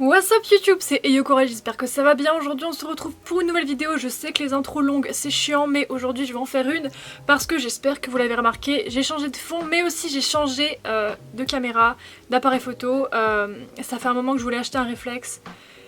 What's up YouTube, c'est Eyokora, j'espère que ça va bien. Aujourd'hui on se retrouve pour une nouvelle vidéo. Je sais que les intros longues c'est chiant, mais aujourd'hui je vais en faire une parce que j'espère que vous l'avez remarqué, j'ai changé de fond mais aussi j'ai changé de caméra, d'appareil photo. Ça fait un moment que je voulais acheter un réflexe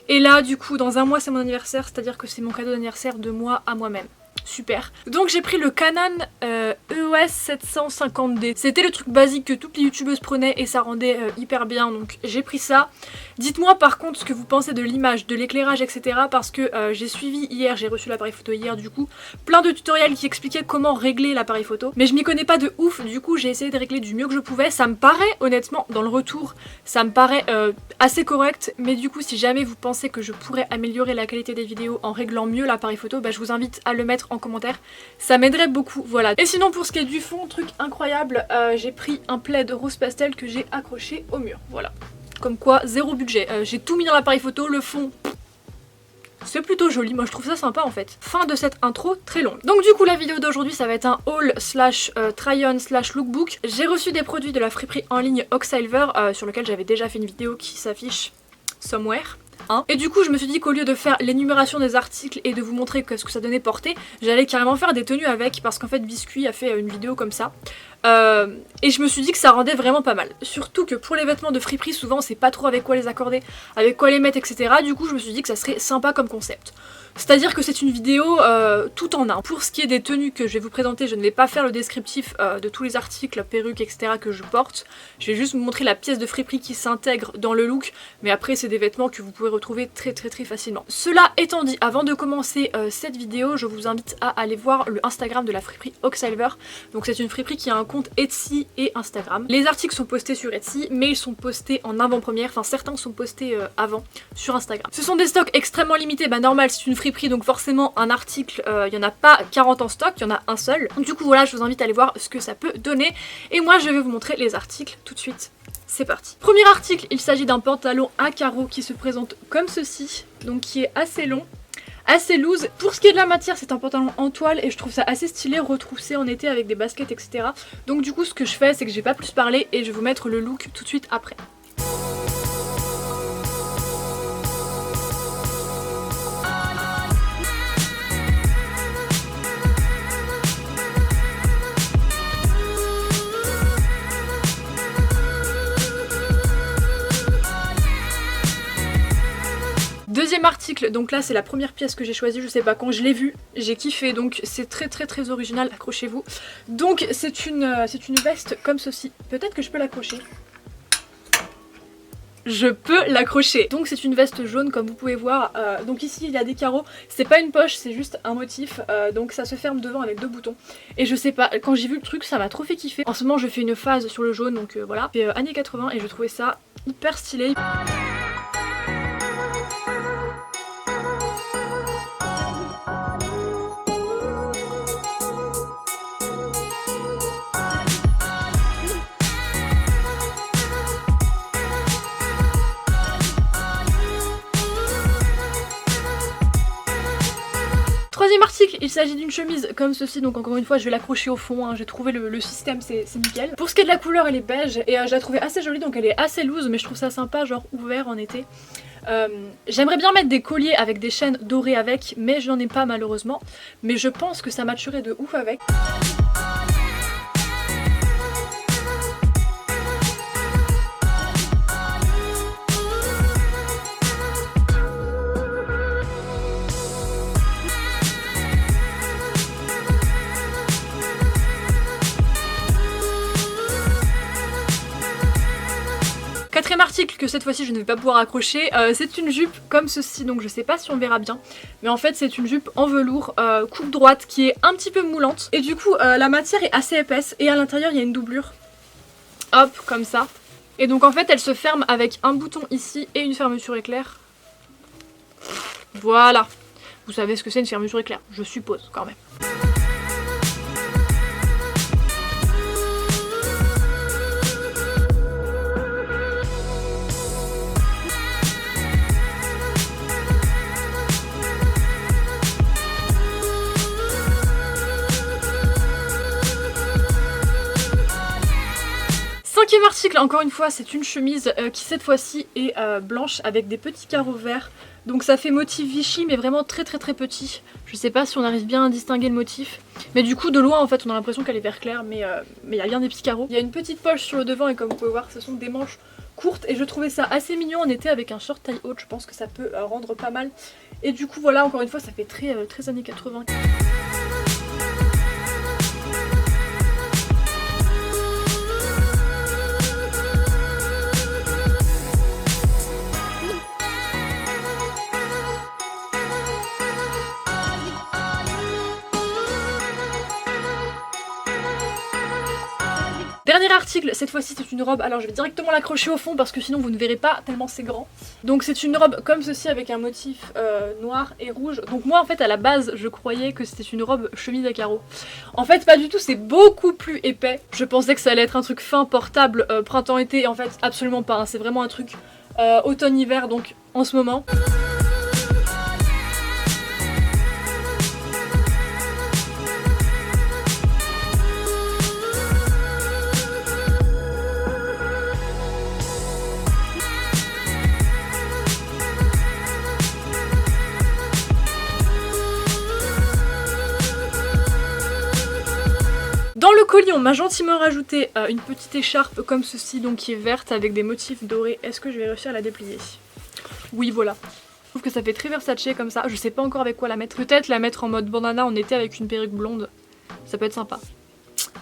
et là du coup dans un mois c'est mon anniversaire, c'est à dire que c'est mon cadeau d'anniversaire de moi à moi-même. Super. Donc j'ai pris le Canon EOS 750D. C'était le truc basique que toutes les youtubeuses prenaient et ça rendait hyper bien, donc j'ai pris ça. Dites-moi par contre ce que vous pensez de l'image, de l'éclairage, etc. Parce que j'ai suivi hier, j'ai reçu l'appareil photo hier du coup, plein de tutoriels qui expliquaient comment régler l'appareil photo. Mais je m'y connais pas de ouf, du coup j'ai essayé de régler du mieux que je pouvais. Ça me paraît honnêtement, dans le retour, ça me paraît assez correct. Mais du coup si jamais vous pensez que je pourrais améliorer la qualité des vidéos en réglant mieux l'appareil photo, bah, je vous invite à le mettre en commentaire, ça m'aiderait beaucoup, voilà. Et sinon pour ce qui est du fond, truc incroyable, j'ai pris un plaid rose pastel que j'ai accroché au mur, voilà. Comme quoi, zéro budget, j'ai tout mis dans l'appareil photo, le fond... C'est plutôt joli, moi je trouve ça sympa en fait. Fin de cette intro très longue. Donc du coup la vidéo d'aujourd'hui ça va être un haul slash try-on slash lookbook. J'ai reçu des produits de la friperie en ligne Oxsilver sur lequel j'avais déjà fait une vidéo qui s'affiche somewhere. Et du coup je me suis dit qu'au lieu de faire l'énumération des articles et de vous montrer ce que ça donnait portée, j'allais carrément faire des tenues avec, parce qu'en fait Biscuit a fait une vidéo comme ça. Et je me suis dit que ça rendait vraiment pas mal. Surtout que pour les vêtements de friperie souvent on sait pas trop avec quoi les accorder, avec quoi les mettre, etc. Du coup je me suis dit que ça serait sympa comme concept. C'est à dire que c'est une vidéo tout en un. Pour ce qui est des tenues que je vais vous présenter, je ne vais pas faire le descriptif de tous les articles, perruques, etc. que je porte. Je vais juste vous montrer la pièce de friperie qui s'intègre dans le look. Mais après c'est des vêtements que vous pouvez retrouver très facilement. Cela étant dit, avant de commencer cette vidéo, je vous invite à aller voir le Instagram de la friperie Oxsilver. Donc c'est une friperie qui a un compte Etsy et Instagram. Les articles sont postés sur Etsy, mais ils sont postés en avant-première. Enfin certains sont postés avant sur Instagram. Ce sont des stocks extrêmement limités, bah normal c'est une friperie donc forcément un article, il n'y en a pas 40 en stock, il y en a un seul. Du coup voilà, je vous invite à aller voir ce que ça peut donner. Et moi je vais vous montrer les articles tout de suite. C'est parti. Premier article, il s'agit d'un pantalon à carreaux qui se présente comme ceci, donc qui est assez long, assez loose. Pour ce qui est de la matière, c'est un pantalon en toile et je trouve ça assez stylé, retroussé en été avec des baskets, etc. Donc du coup ce que je fais, c'est que je vais pas plus parler et je vais vous mettre le look tout de suite après. Deuxième article, donc là c'est la première pièce que j'ai choisie, je sais pas quand je l'ai vue, j'ai kiffé, donc c'est très original, accrochez-vous. Donc c'est une veste comme ceci, peut-être que je peux l'accrocher. Je peux l'accrocher. Donc c'est une veste jaune comme vous pouvez voir, donc ici il y a des carreaux, c'est pas une poche, c'est juste un motif, donc ça se ferme devant avec deux boutons. Et je sais pas, quand j'ai vu le truc ça m'a trop fait kiffer. En ce moment je fais une phase sur le jaune, donc voilà. C'est années 80 et je trouvais ça hyper stylé. Troisième article, il s'agit d'une chemise comme ceci, donc encore une fois je vais l'accrocher au fond, hein. J'ai trouvé le système, c'est nickel. Pour ce qui est de la couleur, elle est beige et je la trouvais assez jolie, donc elle est assez loose mais je trouve ça sympa, genre ouvert en été. J'aimerais bien mettre des colliers avec des chaînes dorées avec, mais je n'en ai pas malheureusement, mais je pense que ça matcherait de ouf avec. Quatrième article que cette fois-ci je ne vais pas pouvoir accrocher, c'est une jupe comme ceci, donc je sais pas si on verra bien, mais en fait c'est une jupe en velours, coupe droite qui est un petit peu moulante et du coup la matière est assez épaisse et à l'intérieur il y a une doublure, hop comme ça, et donc en fait elle se ferme avec un bouton ici et une fermeture éclair. Voilà, vous savez ce que c'est une fermeture éclair, je suppose quand même. 5e article, encore une fois, c'est une chemise qui cette fois-ci est blanche avec des petits carreaux verts. Donc ça fait motif Vichy mais vraiment très petit. Je sais pas si on arrive bien à distinguer le motif. Mais du coup de loin en fait on a l'impression qu'elle est vert clair mais il y a bien des petits carreaux. Il y a une petite poche sur le devant et comme vous pouvez voir ce sont des manches courtes et je trouvais ça assez mignon en été avec un short taille haute. Je pense que ça peut rendre pas mal. Et du coup voilà encore une fois ça fait très années 80. Dernier article, cette fois-ci c'est une robe, alors je vais directement l'accrocher au fond parce que sinon vous ne verrez pas tellement c'est grand. Donc c'est une robe comme ceci avec un motif noir et rouge. Donc moi en fait à la base je croyais que c'était une robe chemise à carreaux. En fait pas du tout, c'est beaucoup plus épais. Je pensais que ça allait être un truc fin, portable, printemps-été et en fait absolument pas, hein. C'est vraiment un truc automne-hiver donc en ce moment. Dans le colis, on m'a gentiment rajouté une petite écharpe comme ceci, donc qui est verte avec des motifs dorés. Est-ce que je vais réussir à la déplier? Oui, voilà. Je trouve que ça fait très Versace comme ça. Je sais pas encore avec quoi la mettre. Peut-être la mettre en mode bandana en été avec une perruque blonde. Ça peut être sympa.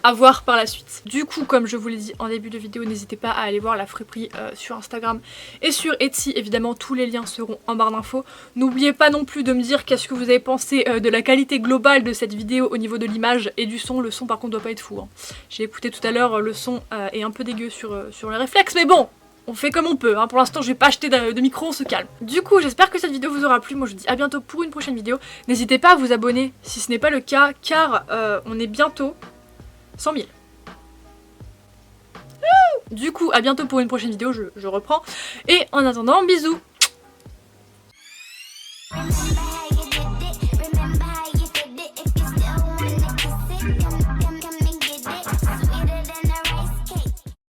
À voir par la suite. Du coup, comme je vous l'ai dit en début de vidéo, n'hésitez pas à aller voir la friperie sur Instagram et sur Etsy. Évidemment, tous les liens seront en barre d'infos. N'oubliez pas non plus de me dire qu'est-ce que vous avez pensé de la qualité globale de cette vidéo au niveau de l'image et du son. Le son par contre doit pas être fou, hein. J'ai écouté tout à l'heure, le son est un peu dégueu sur les réflexes, mais bon, on fait comme on peut, hein. Pour l'instant je vais pas acheter de micro, on se calme. Du coup j'espère que cette vidéo vous aura plu, moi je vous dis à bientôt pour une prochaine vidéo. N'hésitez pas à vous abonner si ce n'est pas le cas, car on est bientôt 100 000. Du coup, à bientôt pour une prochaine vidéo, je reprends. Et en attendant, bisous!